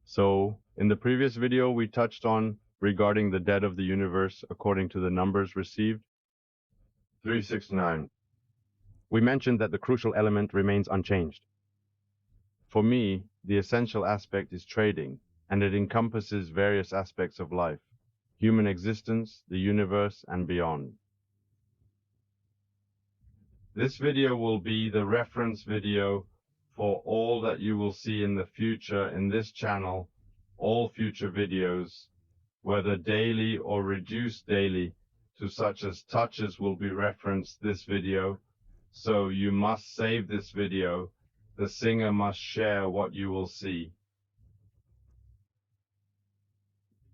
So, in the previous video, we touched on regarding the dead of the universe according to the numbers received. 369. We mentioned that the crucial element remains unchanged. For me, the essential aspect is trading, and it encompasses various aspects of life, human existence, the universe, and beyond. This video will be the reference video for all that you will see in the future in this channel, all future videos, whether daily or reduced daily, to such as touches will be referenced this video. So you must save this video. The singer must share what you will see.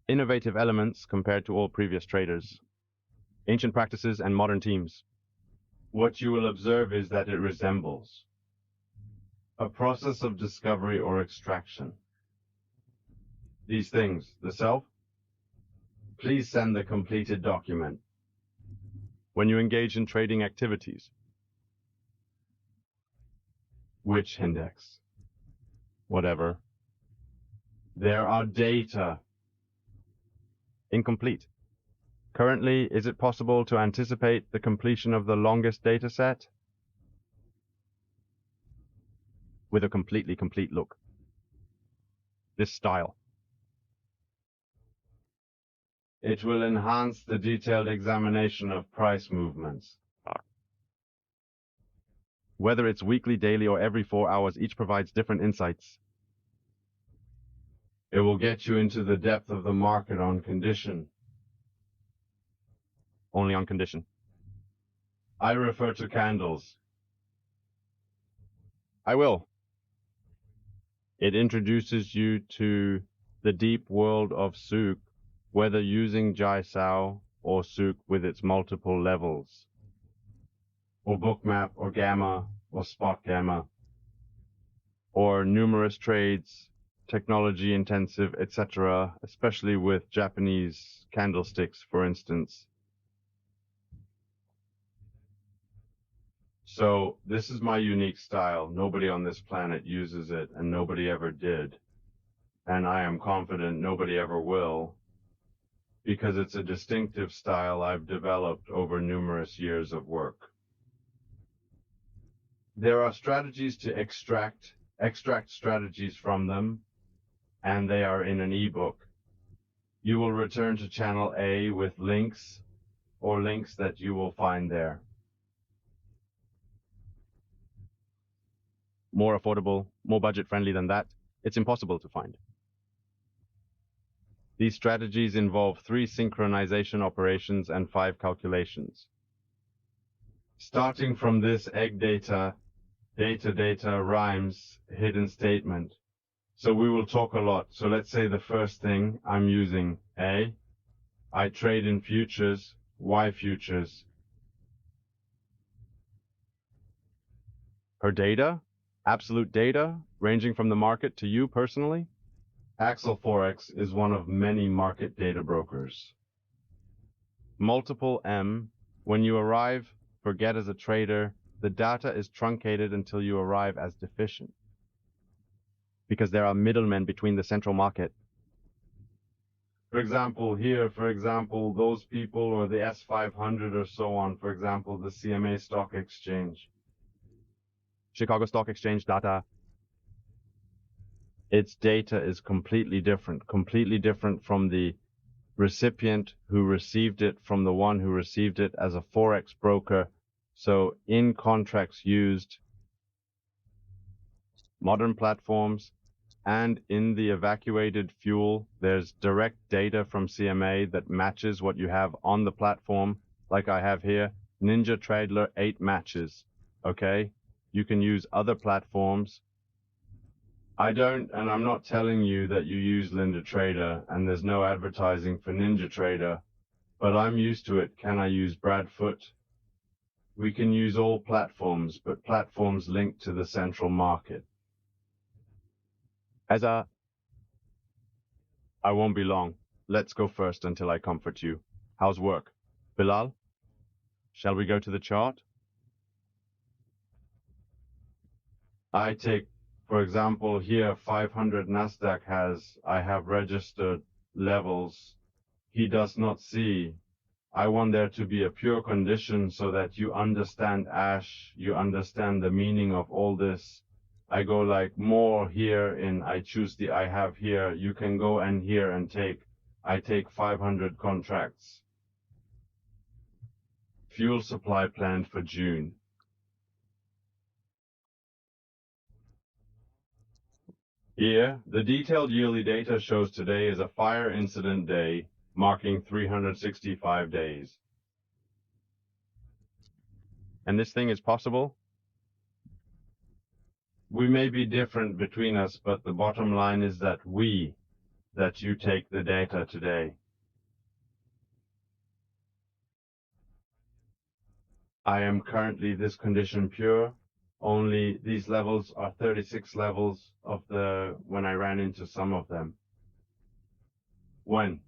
Innovative elements compared to all previous traders. Ancient practices and modern teams. What you will observe is that it resembles a process of discovery or extraction. These things, the self, please send the completed document. When you engage in trading activities, which index, whatever, there are data. Incomplete. Currently, is it possible to anticipate the completion of the longest data set? With a completely complete look. This style. It will enhance the detailed examination of price movements. Whether it's weekly, daily, or every 4 hours, each provides different insights. It will get you into the depth of the market on condition. Only on condition. I refer to candles. I will. It introduces you to the deep world of Souk, whether using Jai-Sao or Souk with its multiple levels, or Bookmap, or Gamma, or Spot Gamma, or numerous trades, technology intensive, etc., especially with Japanese candlesticks, for instance. So this is my unique style. Nobody on this planet uses it, and nobody ever did. And I am confident nobody ever will, because it's a distinctive style I've developed over numerous years of work. There are strategies to extract strategies from them, and they are in an ebook. You will return to channel A with links, or links that you will find there. More affordable, more budget-friendly than that, it's impossible to find. These strategies involve 3 synchronization operations and 5 calculations. Starting from this egg data, rhymes, hidden statement. So we will talk a lot. So let's say the first thing I'm using A. I trade in futures, Y futures. Per data, absolute data, ranging from the market to you personally. Axel Forex is one of many market data brokers. Multiple M, when you arrive, forget as a trader, the data is truncated until you arrive as deficient. Because there are middlemen between the central market. For example, here, those people, or the S500 or so on, for example, the CMA Stock Exchange. Chicago Stock Exchange data. Its data is completely different from the recipient who received it from the one who received it as a Forex broker. So in contracts used, modern platforms, and in the evacuated fuel, there's direct data from CMA that matches what you have on the platform, like I have here, NinjaTrader 8 matches, okay? You can use other platforms. I don't, and I'm not telling you that you use NinjaTrader, and there's no advertising for NinjaTrader, but I'm used to it. Can I use Bradfoot? We can use all platforms, but platforms linked to the central market. I won't be long. Let's go first until I comfort you. How's work? Bilal? Shall we go to the chart? I take For example, here 500 Nasdaq I have registered levels. He does not see. I want there to be a pure condition so that you understand Ash, you understand the meaning of all this. I go like more here I choose the I have here. You can go and here and I take 500 contracts. Fuel supply planned for June. Here, the detailed yearly data shows today is a fire incident day, marking 365 days. And this thing is possible? We may be different between us, but the bottom line is that you take the data today. I am currently this condition pure. Only these levels are 36 levels when I ran into some of them. When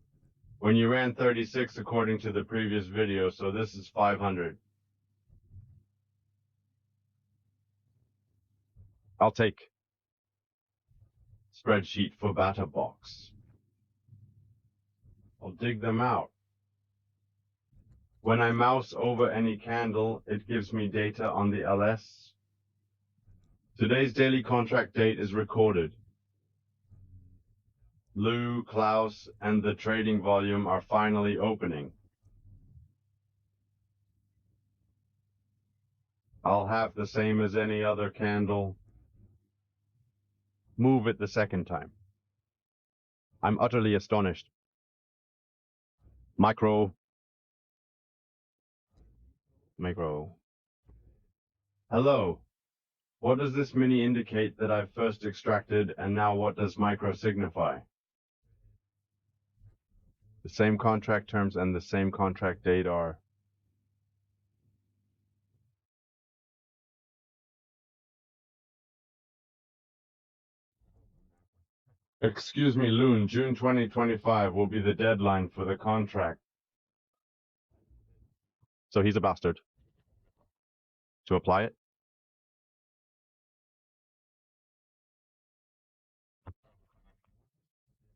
you ran 36 according to the previous video, so this is 500. I'll take spreadsheet for Bata box. I'll dig them out. When I mouse over any candle, it gives me data on the LS. Today's daily contract date is recorded. Lou, Klaus, and the trading volume are finally opening. I'll have the same as any other candle. Move it the second time. I'm utterly astonished. Macro. Hello. What does this mini indicate that I've first extracted, and now what does micro signify? The same contract terms and the same contract date are. Excuse me, Loon, June 2025 will be the deadline for the contract. So he's a bastard. To apply it?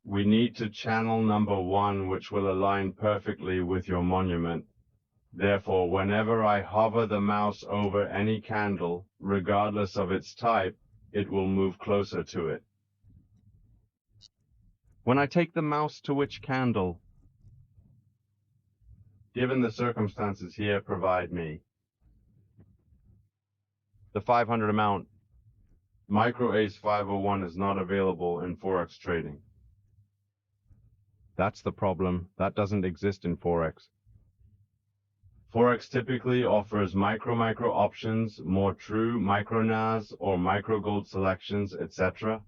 We need to channel number 1, which will align perfectly with your monument. Therefore, whenever I hover the mouse over any candle, regardless of its type, it will move closer to it. When I take the mouse to which candle? Given the circumstances here, provide me. The 500 amount. Micro Ace 501 is not available in Forex trading. That's the problem. That doesn't exist in Forex. Forex typically offers micro options, more true micro NAS or micro gold selections, etc.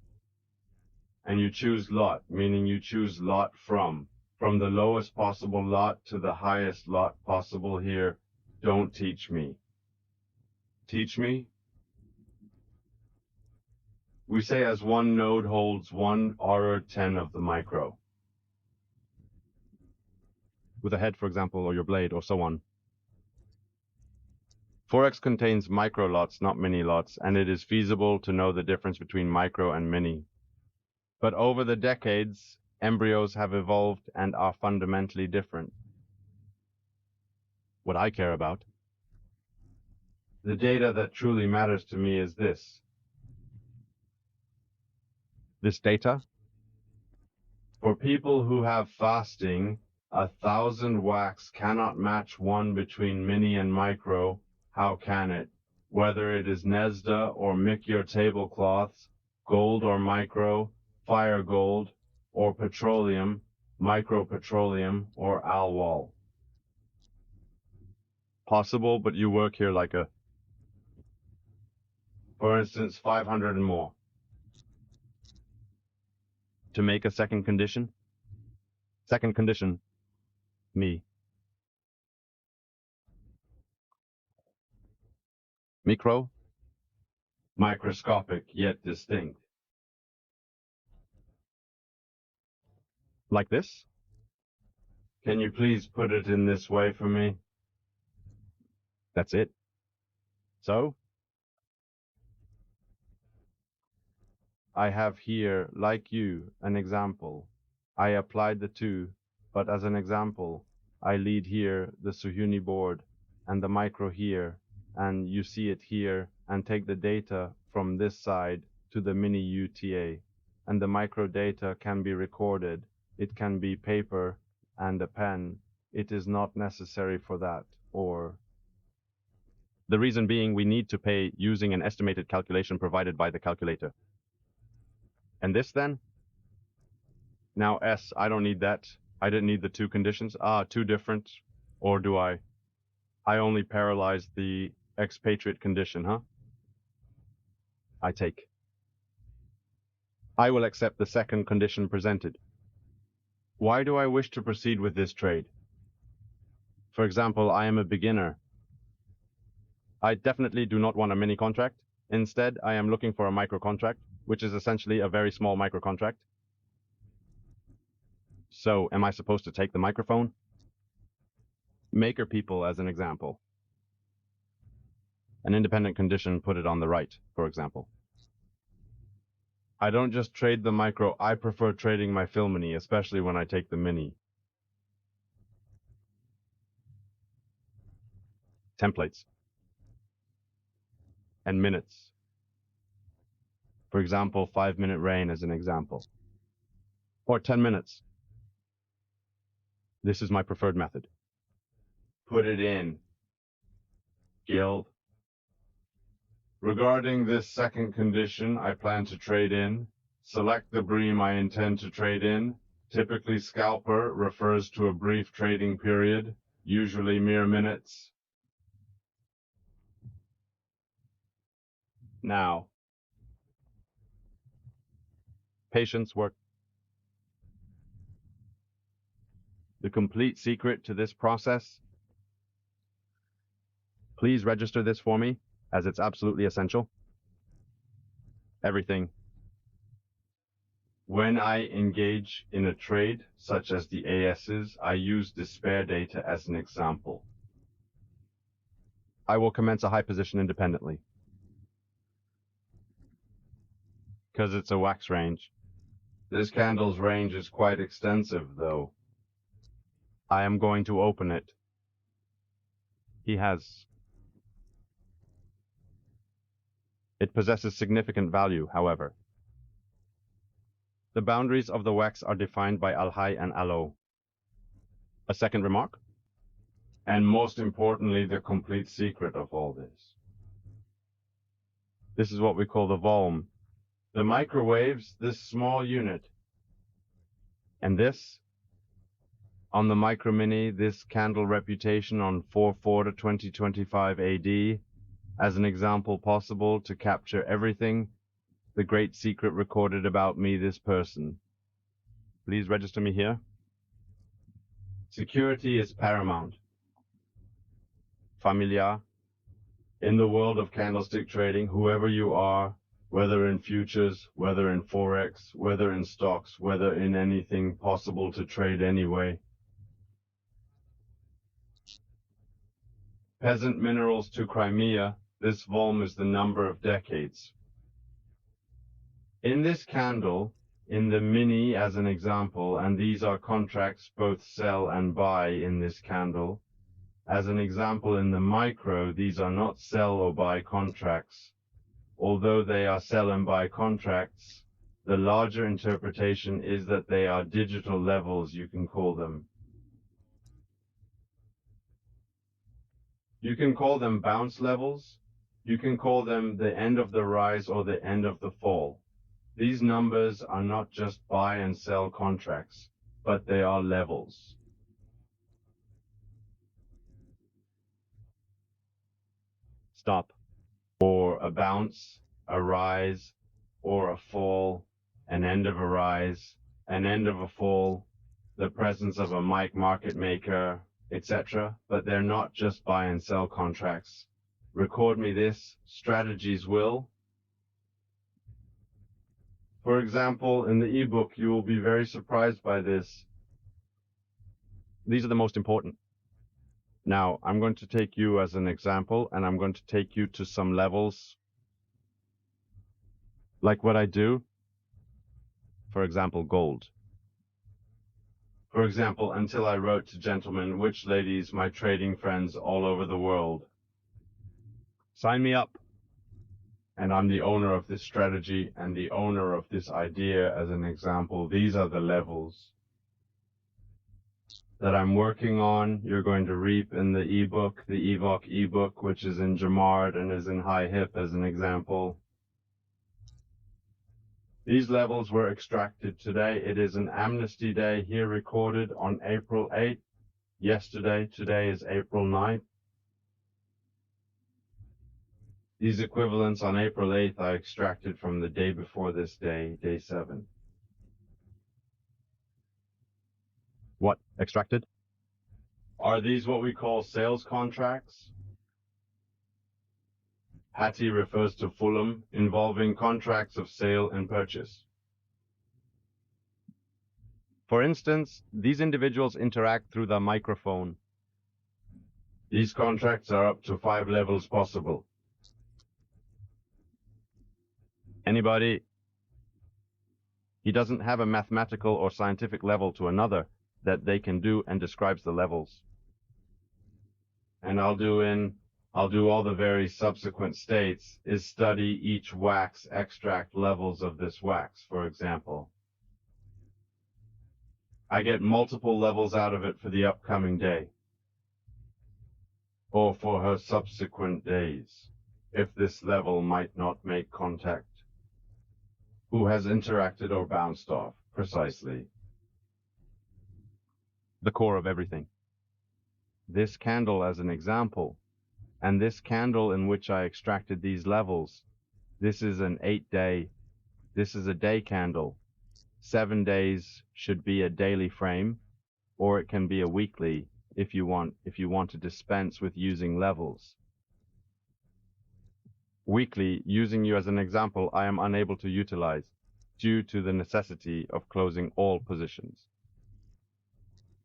And you choose lot, meaning you choose lot from the lowest possible lot to the highest lot possible here. Don't teach me. Teach me? We say as one node holds 1 or 10 of the micro. With a head, for example, or your blade, or so on. Forex contains micro lots, not mini lots, and it is feasible to know the difference between micro and mini. But over the decades, embryos have evolved and are fundamentally different. What I care about, the data that truly matters to me is this. This data? For people who have fasting, 1,000 wax cannot match one between mini and micro. How can it? Whether it is Nesda or Mikyor tablecloths, gold or micro, fire gold, or petroleum, micro petroleum, or alwal. Possible, but you work here like a... For instance, 500 and more. To make a second condition? Second condition. Me. Micro? Microscopic, yet distinct. Like this? Can you please put it in this way for me? That's it. So? I have here, like you, an example. I applied the two, but as an example, I lead here the Suhuni board and the micro here, and you see it here, and take the data from this side to the mini UTA, and the micro data can be recorded. It can be paper and a pen. It is not necessary for that, or the reason being we need to pay using an estimated calculation provided by the calculator. And this then? Now S, I don't need that. I didn't need the two conditions. Two different. Or do I? I only paralyzed the expatriate condition, huh? I take. I will accept the second condition presented. Why do I wish to proceed with this trade? For example, I am a beginner. I definitely do not want a mini contract. Instead, I am looking for a micro contract, which is essentially a very small micro contract. So, am I supposed to take the microphone? Maker people as an example. An independent condition, put it on the right, for example. I don't just trade the micro, I prefer trading my Filmini, especially when I take the mini. Templates. And minutes. For example, 5-minute rain as an example. Or 10 minutes. This is my preferred method. Put it in. Guild. Regarding this second condition, I plan to trade in. Select the bream I intend to trade in. Typically, scalper refers to a brief trading period, usually mere minutes. Now, patience work. The complete secret to this process. Please register this for me, as it's absolutely essential. Everything. When I engage in a trade, such as the ASs, I use despair data as an example. I will commence a high position independently. Because it's a wax range. This candle's range is quite extensive, though. I am going to open it. He has. It possesses significant value, however. The boundaries of the wax are defined by Al-Hay and Alo. A second remark? And most importantly, the complete secret of all this. This is what we call the VOLM. The microwaves, this small unit. And this, on the Micro Mini, this candle reputation on 4/4/2025 AD, as an example possible to capture everything, the great secret recorded about me, this person. Please register me here. Security is paramount. Familiar. In the world of candlestick trading, whoever you are, whether in futures, whether in Forex, whether in stocks, whether in anything possible to trade anyway. Peasant minerals to Crimea, this VOLM is the number of decades. In this candle, in the mini as an example, and these are contracts both sell and buy in this candle. As an example, in the micro, these are not sell or buy contracts. Although they are sell and buy contracts, the larger interpretation is that they are digital levels, you can call them. You can call them bounce levels. You can call them the end of the rise or the end of the fall. These numbers are not just buy and sell contracts, but they are levels. Stop. Or a bounce, a rise, or a fall, an end of a rise, an end of a fall, the presence of a market maker, etc. But they're not just buy and sell contracts. Record me this, strategies will. For example, in the ebook, you will be very surprised by this. These are the most important. Now, I'm going to take you as an example, and I'm going to take you to some levels. Like what I do, for example, gold. For example, until I wrote to gentlemen, which ladies, my trading friends all over the world. Sign me up. And I'm the owner of this strategy and the owner of this idea as an example. These are the levels that I'm working on. You're going to reap in the ebook, the Evok ebook, which is in Jamard and is in High Hip as an example. These levels were extracted today. It is an amnesty day here recorded on April 8th. Yesterday, today is April 9th. These equivalents on April 8th I extracted from the day before this day, day 7. What extracted? Are these what we call sales contracts? Hattie refers to Fulham, involving contracts of sale and purchase. For instance, these individuals interact through the microphone. These contracts are up to 5 levels possible. Anybody? He doesn't have a mathematical or scientific level to another that they can do and describes the levels. And I'll do all the very subsequent states is study each wax extract levels of this wax, for example. I get multiple levels out of it for the upcoming day, or for her subsequent days, if this level might not make contact. Who has interacted or bounced off, precisely. The core of everything. This candle as an example, and this candle in which I extracted these levels, this is an 8-day, this is a day candle. 7 days should be a daily frame, or it can be a weekly if you want to dispense with using levels. Weekly, using you as an example, I am unable to utilize due to the necessity of closing all positions.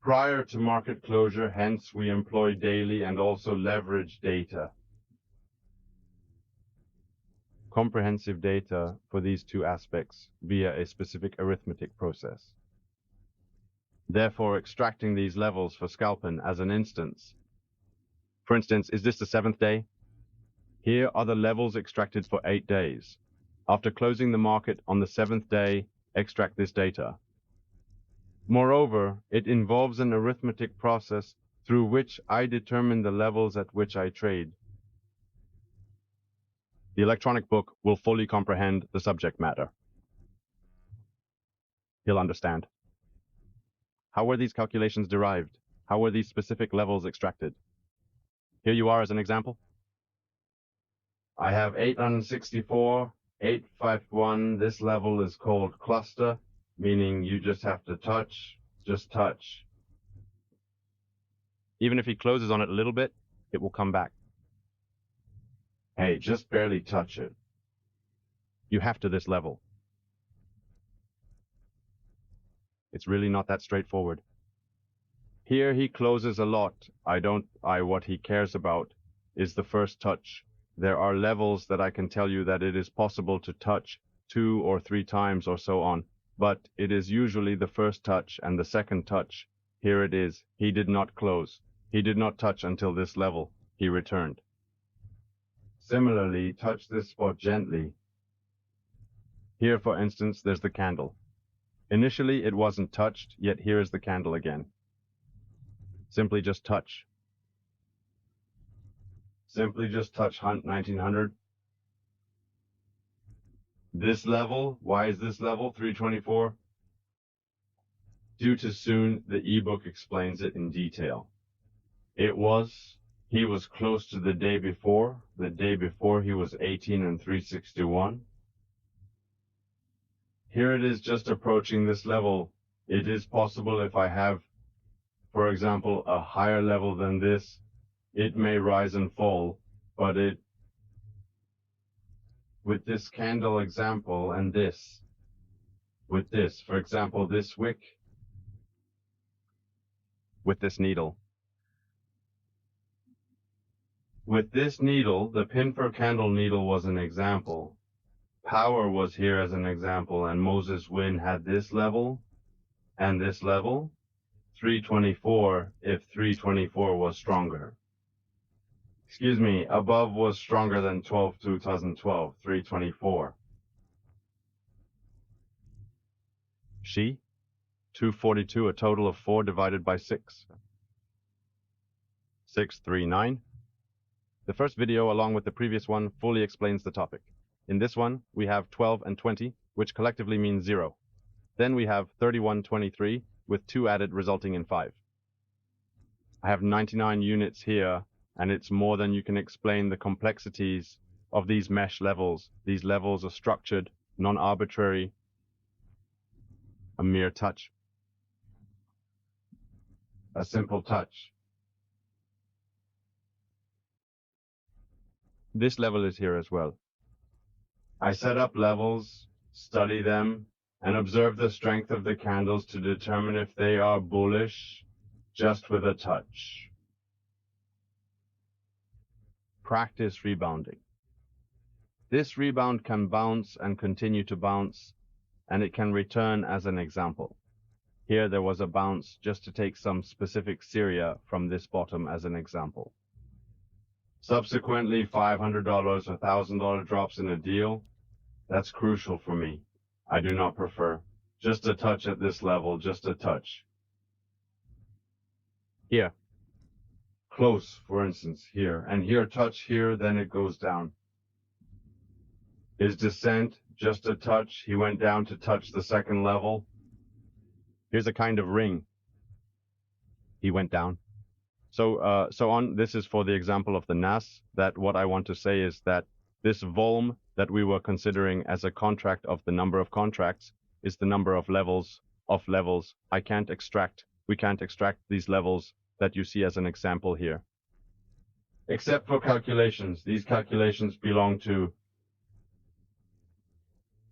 Prior to market closure, hence we employ daily and also leverage data. Comprehensive data for these two aspects via a specific arithmetic process. Therefore, extracting these levels for Scalpen as an instance. For instance, is this the 7th day? Here are the levels extracted for 8 days. After closing the market on the 7th day, extract this data. Moreover, it involves an arithmetic process through which I determine the levels at which I trade. The electronic book will fully comprehend the subject matter. He'll understand. How were these calculations derived? How were these specific levels extracted? Here you are as an example. I have 864, 851. This level is called cluster, meaning you just have to touch, just touch. Even if he closes on it a little bit, it will come back. Hey, just barely touch it. You have to this level. It's really not that straightforward. Here he closes a lot. What he cares about is the first touch. There are levels that I can tell you that it is possible to touch 2 or 3 times or so on, but it is usually the first touch and the second touch. Here it is. He did not close. He did not touch until this level. He returned. Similarly, touch this spot gently. Here, for instance, there's the candle. Initially, it wasn't touched, yet here is the candle again. Simply just touch. Simply just touch Hunt 1900. This level, why is this level 324? Due to soon, the ebook explains it in detail. He was close to the day before he was 18 and 361. Here it is just approaching this level. It is possible if I have, for example, a higher level than this, it may rise and fall, but with this candle example and this, with this, for example, this wick, with this needle. With this needle, the pin for candle needle was an example. Power was here as an example, and Moses Win had this level and this level. 324 if 324 was stronger. Excuse me, above was stronger than 2012, 324. She, 242, a total of 4 divided by 6. 639. The first video, along with the previous one, fully explains the topic. In this one, we have 12 and 20, which collectively means 0. Then we have 31, 23, with 2 added resulting in 5. I have 99 units here, and it's more than you can explain the complexities of these mesh levels. These levels are structured, non-arbitrary, a mere touch. A simple touch. This level is here as well. I set up levels, study them, and observe the strength of the candles to determine if they are bullish just with a touch. Practice rebounding. This rebound can bounce and continue to bounce, and it can return as an example. Here there was a bounce just to take some specific Syria from this bottom as an example. Subsequently, $500 or $1,000 drops in a deal. That's crucial for me. I do not prefer. Just a touch at this level, just a touch. Here. Close, for instance, here. And here, touch here, then it goes down. His descent, just a touch. He went down to touch the second level. Here's a kind of ring. He went down. So on. This is for the example of the NAS, that what I want to say is that this VOLM that we were considering as a contract of the number of contracts is the number of levels. We can't extract these levels that you see as an example here. Except for calculations. These calculations belong to,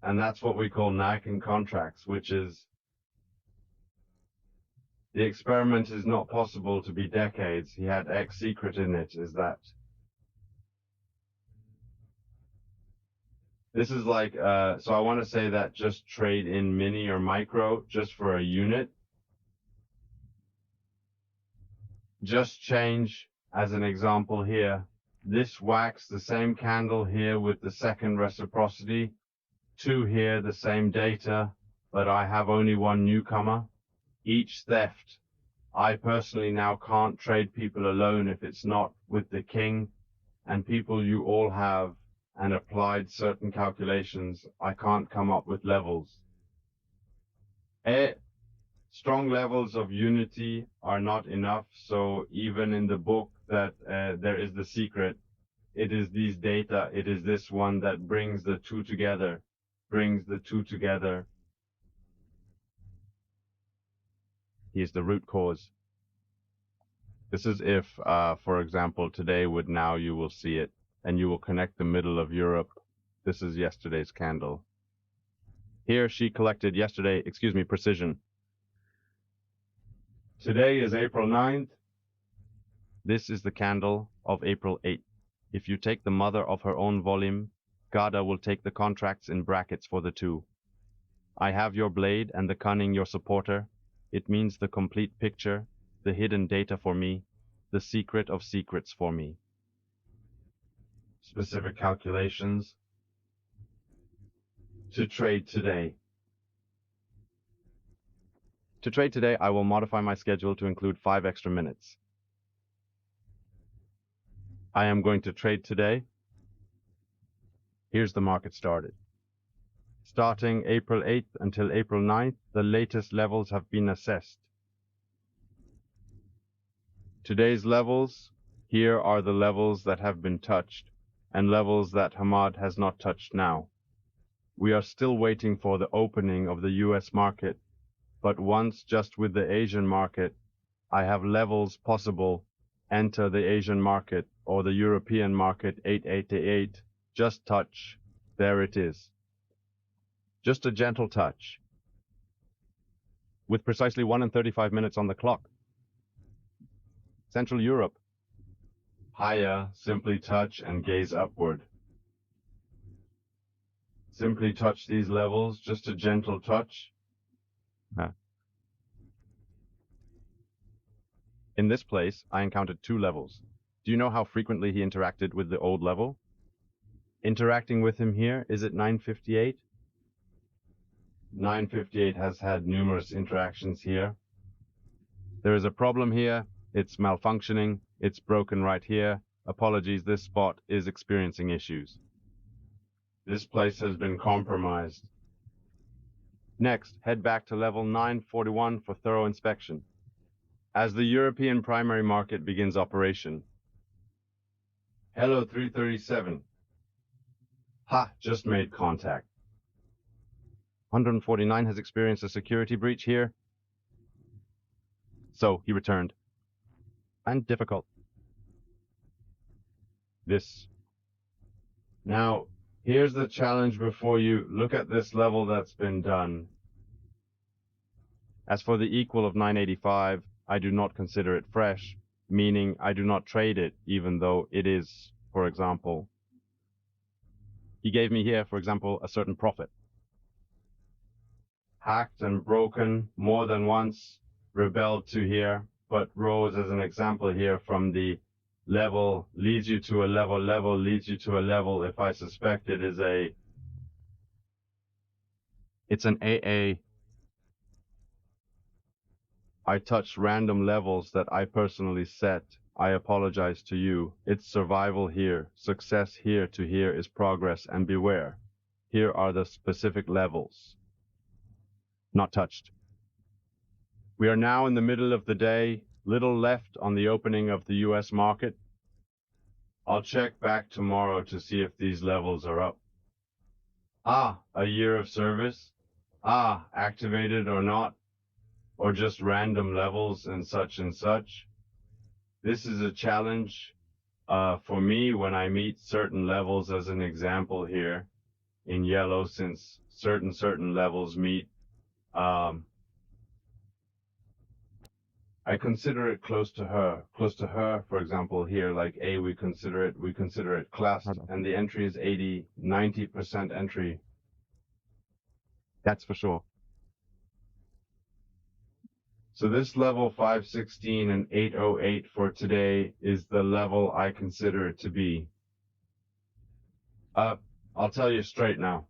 and that's what we call Niken contracts, which is the experiment is not possible to be decades. He had X secret in it, is that. This is like, so I want to say that just trade in mini or micro just for a unit. Just change, as an example here, this wax, the same candle here with the second reciprocity, 2 here, the same data, but I have only 1 newcomer. Each theft. I personally now can't trade people alone if it's not with the king, and people you all have and applied certain calculations. I can't come up with levels. Strong levels of unity are not enough, so even in the book that there is the secret, it is these data, it is this one that brings the two together, He is the root cause. This is if, for example, today would now you will see it, and you will connect the middle of Europe. This is yesterday's candle. Here she collected yesterday, precision. Today is April 9th. This is the candle of April 8th. If you take the mother of her own volume, Gada will take the contracts in brackets for the two. I have your blade and the cunning your supporter. It means the complete picture, the hidden data for me, the secret of secrets for me. Specific calculations. To trade today. To trade today, I will modify my schedule to include 5 extra minutes. I am going to trade today. Here's the market started. Starting April 8th until April 9th, the latest levels have been assessed. Today's levels, here are the levels that have been touched, and levels that Hamad has not touched now. We are still waiting for the opening of the US market, but once just with the Asian market, I have levels possible. Enter the Asian market or the European market 888, just touch, there it is. Just a gentle touch. With precisely 1 and 35 minutes on the clock. Central Europe. Higher, simply touch and gaze upward. simply touch these levels, just a gentle touch. In this place, I encountered 2 levels. Do you know how frequently he interacted with the old level? Interacting with him here is at 958. 958 has had numerous interactions here. There is a problem here. It's malfunctioning. It's broken right here. Apologies, this spot is experiencing issues. This place has been compromised. Next, head back to level 941 for thorough inspection. As the European primary market begins operation. Hello 337. Ha, just made contact. 149 has experienced a security breach here. So he returned. And difficult. This. Now, here's the challenge before you. Look at this level that's been done. As for the equal of 985, I do not consider it fresh, meaning I do not trade it, even though it is, for example. He gave me here, for example, a certain profit. Hacked and broken more than once, rebelled to here, but rose as an example here from the level, leads you to a level, level leads you to a level. If I suspect it is it's an AA. I touched random levels that I personally set. I apologize to you. It's survival here, success here to here is progress, and beware. Here are the specific levels. Not touched. We are now in the middle of the day, little left on the opening of the US market. I'll check back tomorrow to see if these levels are up. Ah, a year of service? Ah, activated or not? Or just random levels and such and such? This is a challenge for me when I meet certain levels, as an example here in yellow, since certain levels meet. I consider it close to her, for example, here, like A, we consider it classed, and the entry is 80, 90% entry. That's for sure. So this level 516 and 808 for today is the level I consider it to be. I'll tell you straight now.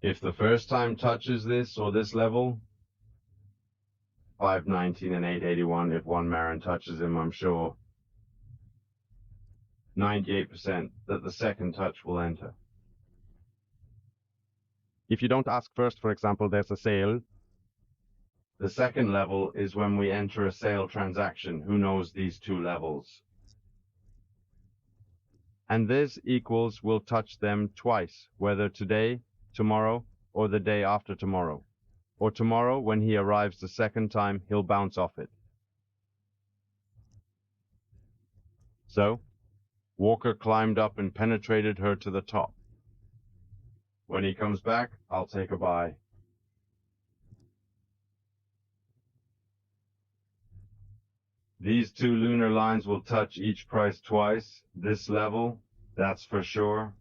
If the first time touches this or this level, 519 and 881, if one Marin touches him, I'm sure 98% that the second touch will enter. If you don't ask first, for example, there's a sale. The second level is when we enter a sale transaction. Who knows these 2 levels? And this equals will touch them twice, whether today, tomorrow, or the day after tomorrow. Or tomorrow, when he arrives the second time, he'll bounce off it. So, Walker climbed up and penetrated her to the top. When he comes back, I'll take a buy. These 2 lunar lines will touch each price twice. This level, that's for sure.